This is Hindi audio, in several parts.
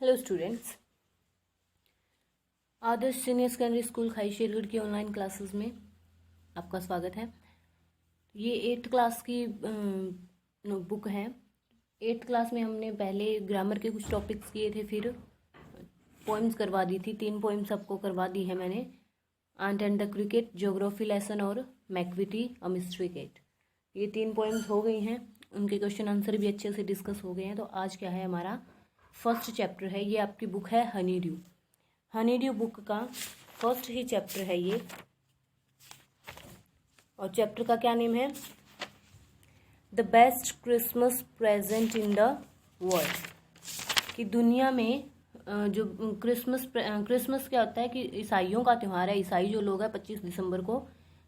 हेलो स्टूडेंट्स, आदर्श सीनियर सेकेंडरी स्कूल खाई शेरगढ़ की ऑनलाइन क्लासेस में आपका स्वागत है। ये 8th क्लास की बुक है। 8th क्लास में हमने पहले ग्रामर के कुछ टॉपिक्स किए थे, फिर पोइम्स करवा दी थी। 3 पोइम्स आपको करवा दी है मैंने, ant and the cricket, geography lesson और मैकविटी अ मिस्ट्री कैट। ये 3 पोइम्स हो गई हैं, उनके क्वेश्चन आंसर भी अच्छे से डिस्कस हो गए हैं। तो आज क्या है, हमारा फर्स्ट चैप्टर है। ये आपकी बुक है Honey due. Honey due book का फर्स्ट ही चैप्टर है ये, और चैप्टर का क्या नेम है? The best Christmas present in the world. कि दुनिया में जो क्रिसमस क्या होता है कि ईसाइयों का त्यौहार है। ईसाई जो लोग हैं 25 दिसंबर को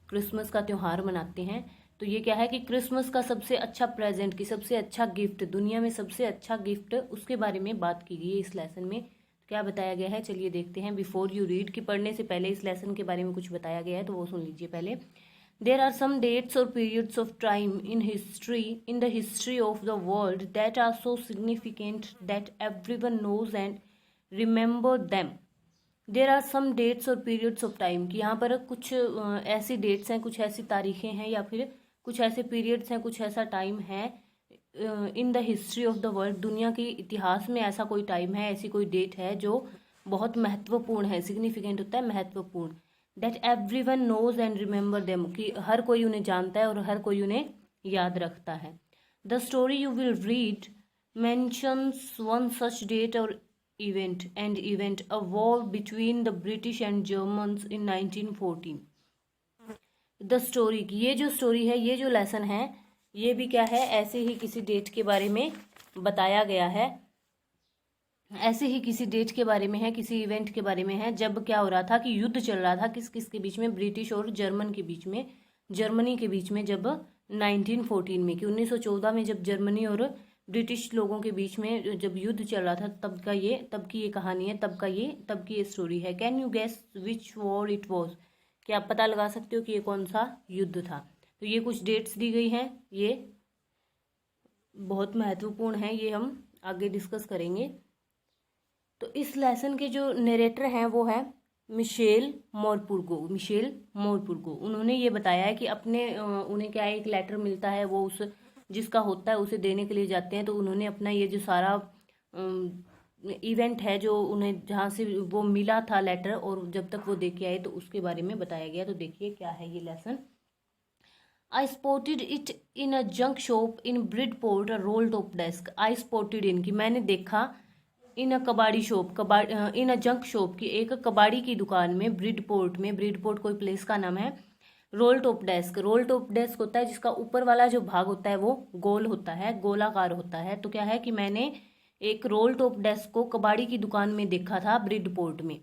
क्रिसमस का त्यौहार मनाते हैं। तो ये क्या है कि क्रिसमस का सबसे अच्छा प्रेजेंट, की सबसे अच्छा गिफ्ट, दुनिया में सबसे अच्छा गिफ्ट, उसके बारे में बात की गई है इस लेसन में। क्या बताया गया है, चलिए देखते हैं। बिफोर यू रीड, कि पढ़ने से पहले इस लेसन के बारे में कुछ बताया गया है तो वो सुन लीजिए पहले। देयर आर सम डेट्स और periods of time in the history of the world that are so significant that everyone knows and remember them. There are some dates और पीरियड्स ऑफ टाइम, कि यहाँ पर कुछ ऐसी डेट्स हैं, कुछ ऐसी तारीखें हैं, या फिर कुछ ऐसे पीरियड्स हैं, कुछ ऐसा टाइम है इन the history of the world, दुनिया के इतिहास में ऐसा कोई टाइम है, ऐसी कोई डेट है जो बहुत महत्वपूर्ण है। सिग्निफिकेंट होता है महत्वपूर्ण। That everyone knows and remember them, कि हर कोई उन्हें जानता है और हर कोई उन्हें याद रखता है। The story you will read mentions one such date or event, a war between the British and Germans in 1914. The story, की ये जो स्टोरी है, ये जो लेसन है, ये भी क्या है, ऐसे ही किसी डेट के बारे में बताया गया है। ऐसे ही किसी डेट के बारे में है, किसी इवेंट के बारे में है, जब क्या हो रहा था कि युद्ध चल रहा था किस किस के बीच में, ब्रिटिश और जर्मन के बीच में, जर्मनी के बीच में, जब 1914 में, कि 1914 में जब जर्मनी और ब्रिटिश लोगों के बीच में जब युद्ध चल रहा था, तब की ये कहानी है, तब की ये स्टोरी है। Can you guess which war it was? क्या आप पता लगा सकते हो कि ये कौन सा युद्ध था? तो ये कुछ डेट्स दी गई हैं, ये बहुत महत्वपूर्ण है, ये हम आगे डिस्कस करेंगे। तो इस लेसन के जो नरेटर हैं वो है मिशेल मोरपुर्गो। उन्होंने ये बताया है कि उन्हें क्या है, एक लेटर मिलता है, वो उस जिसका होता है उसे देने के लिए जाते हैं। तो उन्होंने अपना ये जो सारा इवेंट है, जो उन्हें जहाँ से वो मिला था लेटर, और जब तक वो दे के आए, तो उसके बारे में बताया गया। तो देखिए क्या है ये lesson. I spotted it in a junk shop in Bridport, a roll top desk. I spotted in, कि मैंने देखा, इन अ कबाड़ी शॉप, इन अ जंक शॉप, की एक कबाड़ी की दुकान में, ब्रिडपोर्ट कोई प्लेस का नाम है। रोल टॉप डेस्क होता है जिसका ऊपर वाला जो भाग होता है वो गोल होता है, गोलाकार होता है। तो क्या है कि मैंने एक रोल टॉप डेस्क को कबाड़ी की दुकान में देखा था, ब्रिडपोर्ट में।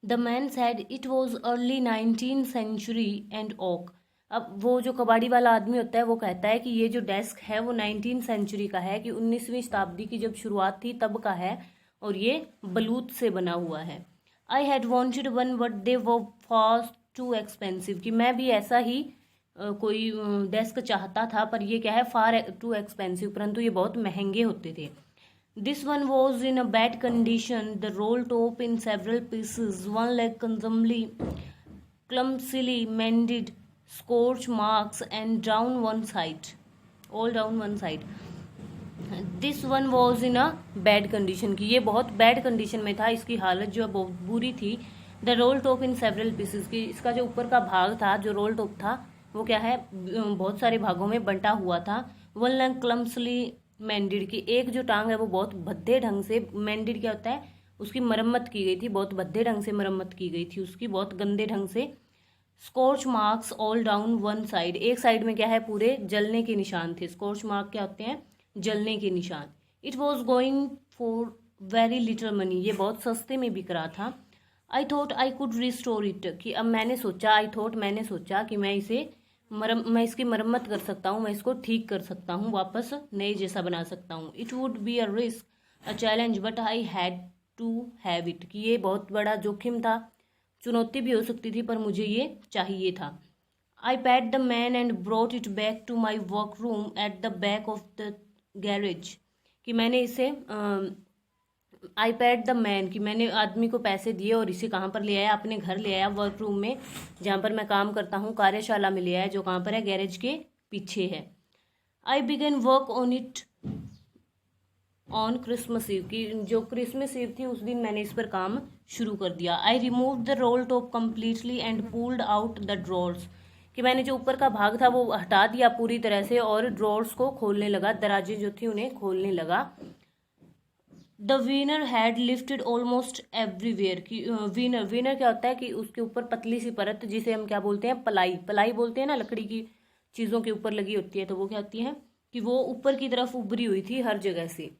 The man said it was early 19th century and oak. अब वो जो कबाड़ी वाला आदमी होता है वो कहता है कि ये जो डेस्क है वो 19th सेंचुरी का है, कि 19वीं शताब्दी की जब शुरुआत थी तब का है, और ये बलूत से बना हुआ है। I had wanted one but they were far too expensive, कि मैं भी ऐसा ही कोई डेस्क चाहता था, पर ये क्या है, फार टू एक्सपेंसिव, परंतु ये बहुत महंगे होते थे। This one was in a bad condition, the roll top in several pieces, one leg clumsily mended, scorch marks and down one side, all down one side. This one was in a bad condition, कि ये बहुत बैड कंडीशन में था, इसकी हालत जो है बहुत बुरी थी। The role top in several pieces, की इसका जो ऊपर का भाग था, जो रोल टॉप था, वो क्या है, बहुत सारे भागों में बंटा हुआ था। वन लेग क्लम्सली मेंडिड, की एक जो टांग है वो बहुत भद्दे ढंग से, मेंडिड क्या होता है, उसकी मरम्मत की गई थी, बहुत भद्दे ढंग से मरम्मत की गई थी उसकी, बहुत गंदे ढंग से। Scotch marks all down one side, एक साइड में क्या है, पूरे जलने के निशान थे। स्कॉच मार्क क्या होते हैं, जलने के निशान। It was going for very little money, ये बहुत सस्ते में बिक रहा था। I thought I could restore it, कि अब मैंने सोचा कि मैं इसकी मरम्मत कर सकता हूँ, मैं इसको ठीक कर सकता हूँ, वापस नए जैसा बना सकता हूँ। It would be a risk, a challenge, but I had to have it, कि ये बहुत बड़ा जोखिम था, चुनौती भी हो सकती थी, पर मुझे ये चाहिए था। I paid the man and brought it back to my work room at the back of the garage, कि मैंने इसे आई पेड द मैन, कि मैंने आदमी को पैसे दिए और इसे कहाँ पर ले आया, अपने घर ले आया, वर्क रूम में जहाँ पर मैं काम करता हूँ, कार्यशाला में ले आया, जो कहाँ पर है, गैरेज के पीछे है। I began work on it on Christmas Eve, की जो क्रिसमस ईव थी उस दिन मैंने इस पर काम शुरू कर दिया। I remove the role top completely and pulled out the drawers, कि मैंने जो ऊपर का भाग था वो हटा दिया पूरी तरह से और ड्रॉर्स को खोलने लगा, दराजें जो थी उन्हें खोलने लगा। The veneer had lifted almost everywhere, की वीनर, वीनर क्या होता है कि उसके ऊपर पतली सी परत, जिसे हम क्या बोलते हैं, पलाई, पलाई बोलते हैं ना, लकड़ी की चीज़ों के ऊपर लगी होती है, तो वो क्या होती है कि वो ऊपर की तरफ उभरी हुई थी हर जगह से।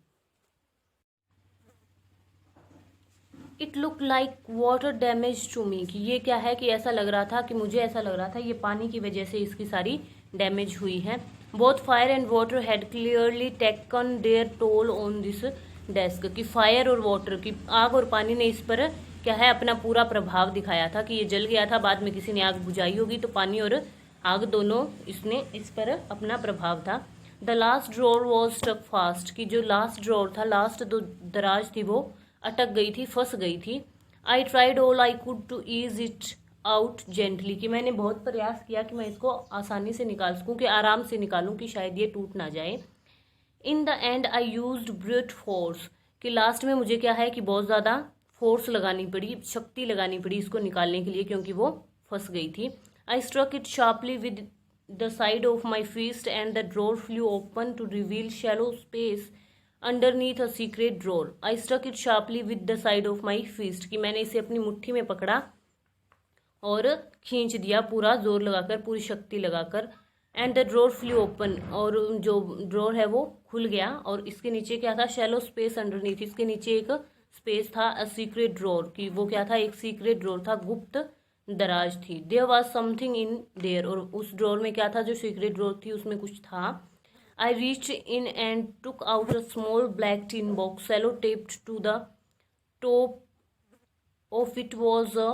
It look like water damage to me, कि ये क्या है कि ऐसा लग रहा था, कि मुझे ऐसा लग रहा था ये पानी की वजह से इसकी सारी डैमेज हुई है। Both fire and water had clearly taken their toll on this desk, कि फायर और वाटर की, आग और पानी ने इस पर क्या है अपना पूरा प्रभाव दिखाया था, कि ये जल गया था, बाद में किसी ने आग बुझाई होगी, तो पानी और आग दोनों इसने इस पर अपना प्रभाव था। The last drawer was stuck fast, कि जो लास्ट ड्रॉर था, लास्ट दो दराज थी वो अटक गई थी, फंस गई थी। I tried all I could to ease it out gently, कि मैंने बहुत प्रयास किया कि मैं इसको आसानी से निकाल सकूं, कि आराम से निकालूं, कि शायद ये टूट ना जाए। In the and I used brute force, कि लास्ट में मुझे क्या है कि बहुत ज़्यादा फोर्स लगानी पड़ी, शक्ति लगानी पड़ी इसको निकालने के लिए, क्योंकि वो फंस गई थी। I struck it sharply with the side of my fist and the drawer flew open to reveal shallow space underneath a secret drawer. I struck it sharply with the side of my fist, कि मैंने इसे अपनी मुट्ठी में पकड़ा और खींच दिया पूरा जोर लगाकर, पूरी शक्ति लगाकर। And the drawer flew open, और जो ड्रॉर है वो खुल गया, और इसके नीचे क्या था, शैलो स्पेस अंडरनीथ, इसके नीचे एक स्पेस था, अ सीक्रेट ड्रॉर, की वो क्या था, एक सीक्रेट ड्रॉर था, गुप्त दराज थी। There was something in there, और उस ड्रॉर में क्या था, जो सीक्रेट ड्रॉर थी उसमें कुछ था। I reached in and took out a small black tin box, sellotaped to the top of it was a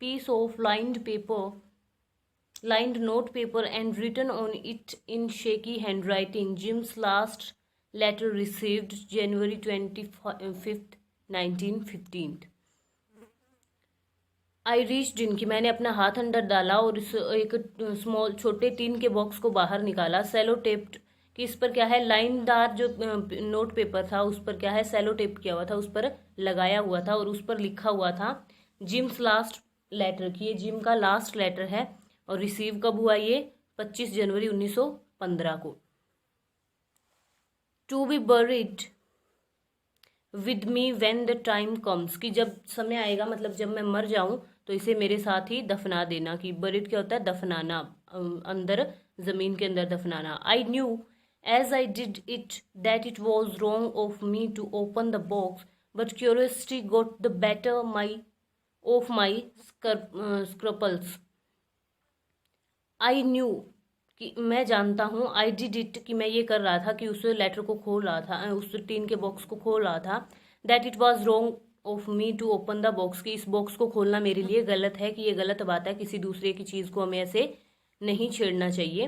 piece of lined note paper, and written on it in shaky handwriting, Jim's last letter received January 25th, 1915. I reached in, कि मैंने अपना हाथ अंदर डाला और इस एक स्मॉल छोटे टीन के बॉक्स को बाहर निकाला। सेलो टेप्ड, कि इस पर क्या है, लाइनदार जो नोट पेपर था उस पर क्या है, सेलो टेप किया हुआ था, उस पर लगाया हुआ था, और उस पर लिखा हुआ था जिम्स लास्ट लेटर, कि ये जिम का लास्ट लेटर है। और रिसीव कब हुआ ये, 25 जनवरी 1915 को। To be buried with me when the time comes, कि जब समय आएगा, मतलब जब मैं मर जाऊं तो इसे मेरे साथ ही दफना देना, कि बरीड क्या होता है, दफनाना, अंदर जमीन के अंदर दफनाना। I knew as I did it that it was wrong of me to open the box, but curiosity got the better of my scruples. I knew, कि मैं जानता हूँ, आई डिड इट, कि मैं ये कर रहा था, कि उस लेटर को खोल रहा था, उस टीन के बॉक्स को खोल रहा था। That it was wrong of me to open the box, कि इस बॉक्स को खोलना मेरे लिए गलत है, कि ये गलत बात है, किसी दूसरे की चीज़ को हमें ऐसे नहीं छेड़ना चाहिए।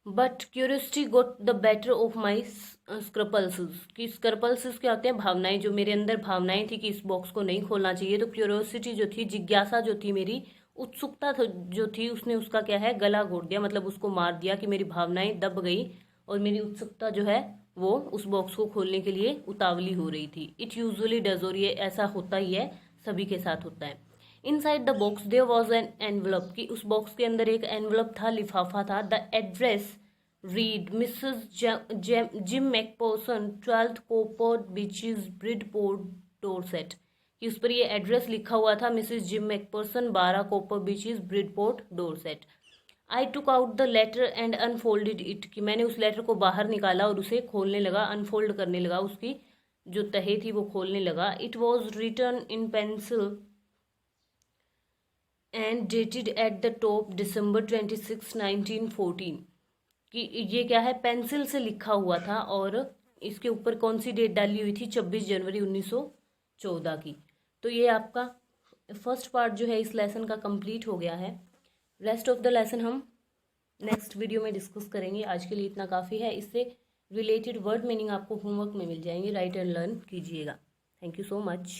But curiosity got the better of my scruples, कि स्क्रपल्स क्या होते हैं, भावनाएं, जो मेरे अंदर भावनाएं थी कि इस बॉक्स को नहीं खोलना चाहिए, तो क्यूरियोसिटी जो थी, जिज्ञासा जो थी, मेरी उत्सुकता जो थी, उसने उसका क्या है, गला घोट दिया, मतलब उसको मार दिया, कि मेरी भावनाएं दब गई और मेरी उत्सुकता जो है वो उस बॉक्स को खोलने के लिए उतावली हो रही थी। इट यूजुअली डज, और ये ऐसा होता ही है, सभी के साथ होता है। Inside the box there was an envelope, कि उस बॉक्स के अंदर एक एनवलप था, लिफाफा था। The address read Mrs Jim McPherson, 12th Copper Beeches, Bridport, Dorset, कि उस पर ये एड्रेस लिखा हुआ था, Mrs Jim McPherson, 12 Copper Beeches, Bridport, Dorset. I took out the letter and unfolded it, कि मैंने उस लेटर को बाहर निकाला और उसे खोलने लगा, अनफोल्ड करने लगा, उसकी जो तहे थी वो खोलने लगा। It was written in pencil and dated at the top December 26, 1914, कि ये क्या है, पेंसिल से लिखा हुआ था, और इसके ऊपर कौन सी डेट डाली हुई थी, 26 जनवरी 1914 की। तो ये आपका फर्स्ट पार्ट जो है इस लेसन का कंप्लीट हो गया है। रेस्ट ऑफ द लेसन हम नेक्स्ट वीडियो में डिस्कस करेंगे। आज के लिए इतना काफ़ी है। इससे रिलेटेड वर्ड मीनिंग आपको होमवर्क में मिल जाएंगे, राइट एंड लर्न कीजिएगा। Thank you so much.